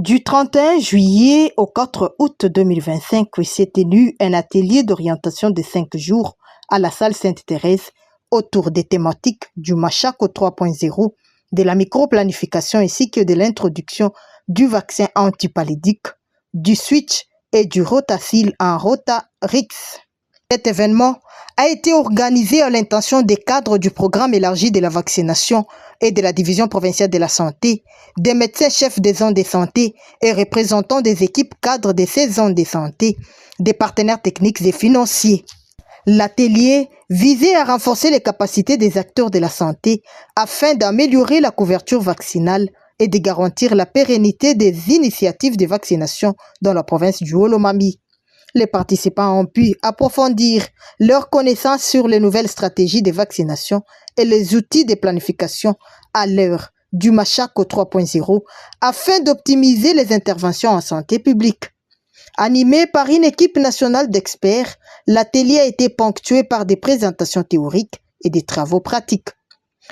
Du 31 juillet au 4 août 2025 s'est tenu un atelier d'orientation de 5 jours à la salle Sainte-Thérèse autour des thématiques du Machako 3.0, de la microplanification ainsi que de l'introduction du vaccin antipalédique, du switch et du Rotacil en Rotarix. Cet événement a été organisé à l'intention des cadres du programme élargi de la vaccination et de la division provinciale de la santé, des médecins chefs des zones de santé et représentants des équipes cadres de ces zones de santé, des partenaires techniques et financiers. L'atelier visait à renforcer les capacités des acteurs de la santé afin d'améliorer la couverture vaccinale et de garantir la pérennité des initiatives de vaccination dans la province du Haut-Lomami. Les participants ont pu approfondir leurs connaissances sur les nouvelles stratégies de vaccination et les outils de planification à l'heure du Machako 3.0 afin d'optimiser les interventions en santé publique. Animé par une équipe nationale d'experts, l'atelier a été ponctué par des présentations théoriques et des travaux pratiques.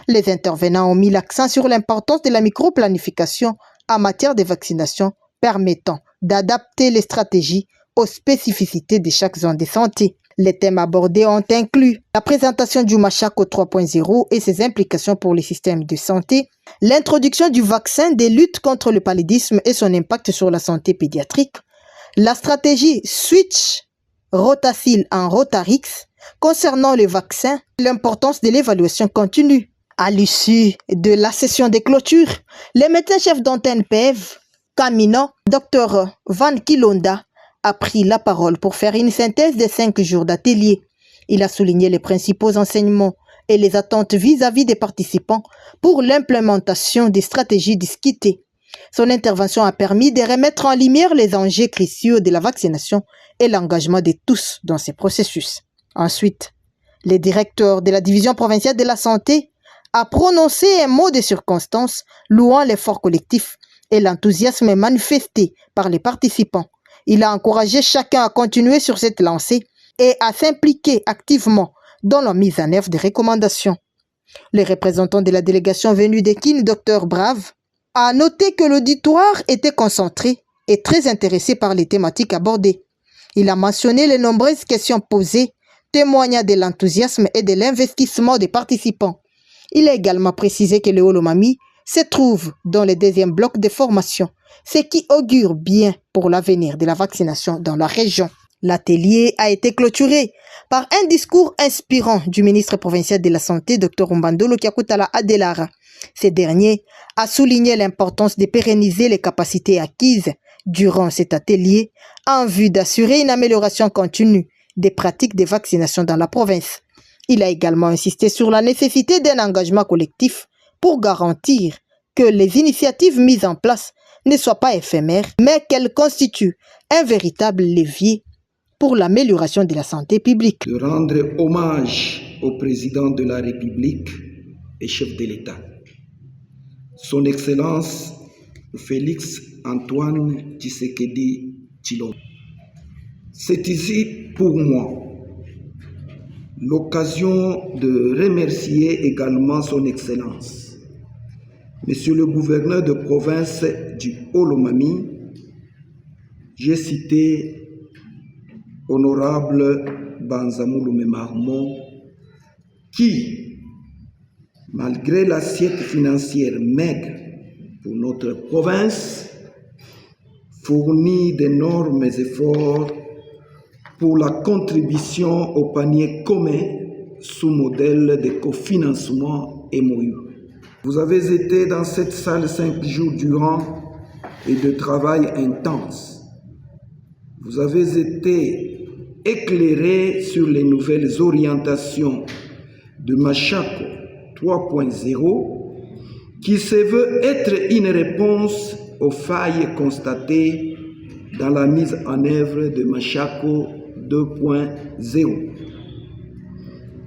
Les intervenants ont mis l'accent sur l'importance de la microplanification en matière de vaccination permettant d'adapter les stratégies aux spécificités de chaque zone de santé. Les thèmes abordés ont inclus la présentation du Machako 3.0 et ses implications pour les systèmes de santé, l'introduction du vaccin de lutte contre le paludisme et son impact sur la santé pédiatrique, la stratégie Switch Rotacil en Rotarix concernant le vaccin, l'importance de l'évaluation continue. À l'issue de la session de clôture, les médecins-chefs d'antenne PEV, Camino, Dr Van Kilonda, a pris la parole pour faire une synthèse des 5 jours d'atelier. Il a souligné les principaux enseignements et les attentes vis-à-vis des participants pour l'implémentation des stratégies discutées. Son intervention a permis de remettre en lumière les enjeux cruciaux de la vaccination et l'engagement de tous dans ces processus. Ensuite, le directeur de la division provinciale de la santé a prononcé un mot de circonstance louant l'effort collectif et l'enthousiasme manifesté par les participants. Il a encouragé chacun à continuer sur cette lancée et à s'impliquer activement dans la mise en œuvre des recommandations. Le représentant de la délégation venue d'Ekine, Dr Brave, a noté que l'auditoire était concentré et très intéressé par les thématiques abordées. Il a mentionné les nombreuses questions posées, témoignant de l'enthousiasme et de l'investissement des participants. Il a également précisé que le Haut-Lomami se trouve dans le deuxième bloc de formation, ce qui augure bien pour l'avenir de la vaccination dans la région. L'atelier a été clôturé par un discours inspirant du ministre provincial de la Santé, Dr Mbandolo Kiakutala Adelara. Ce dernier a souligné l'importance de pérenniser les capacités acquises durant cet atelier en vue d'assurer une amélioration continue des pratiques de vaccination dans la province. Il a également insisté sur la nécessité d'un engagement collectif pour garantir que les initiatives mises en place ne soient pas éphémères, mais qu'elles constituent un véritable levier pour l'amélioration de la santé publique. De rendre hommage au président de la République et chef de l'État, son Excellence Félix Antoine Tshisekedi Tshilombo. C'est ici pour moi l'occasion de remercier également son Excellence, Monsieur le gouverneur de province du Haut-Lomami. J'ai cité Honorable Banzamou Lume-Marmon, qui, malgré l'assiette financière maigre pour notre province, fournit d'énormes efforts pour la contribution au panier commun sous modèle de cofinancement MOU. Vous avez été dans cette salle 5 jours durant et de travail intense. Vous avez été éclairé sur les nouvelles orientations de Machako 3.0 qui se veut être une réponse aux failles constatées dans la mise en œuvre de Machako 2.0.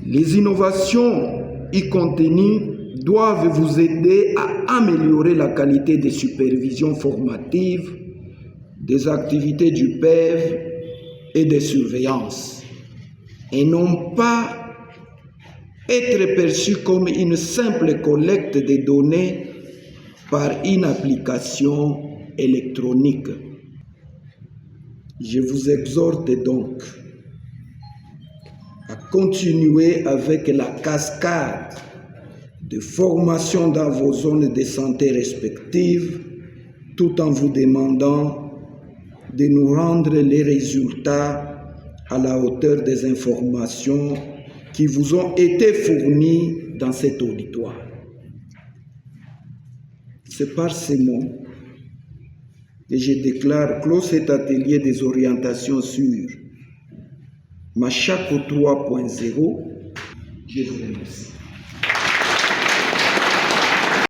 Les innovations y contenues doivent vous aider à améliorer la qualité des supervisions formatives, des activités du PEV et des surveillances, et non pas être perçues comme une simple collecte de données par une application électronique. Je vous exhorte donc à continuer avec la cascade de formation dans vos zones de santé respectives, tout en vous demandant de nous rendre les résultats à la hauteur des informations qui vous ont été fournies dans cet auditoire. C'est par ces mots que je déclare clos cet atelier des orientations sur Machako 3.0. Je vous remercie.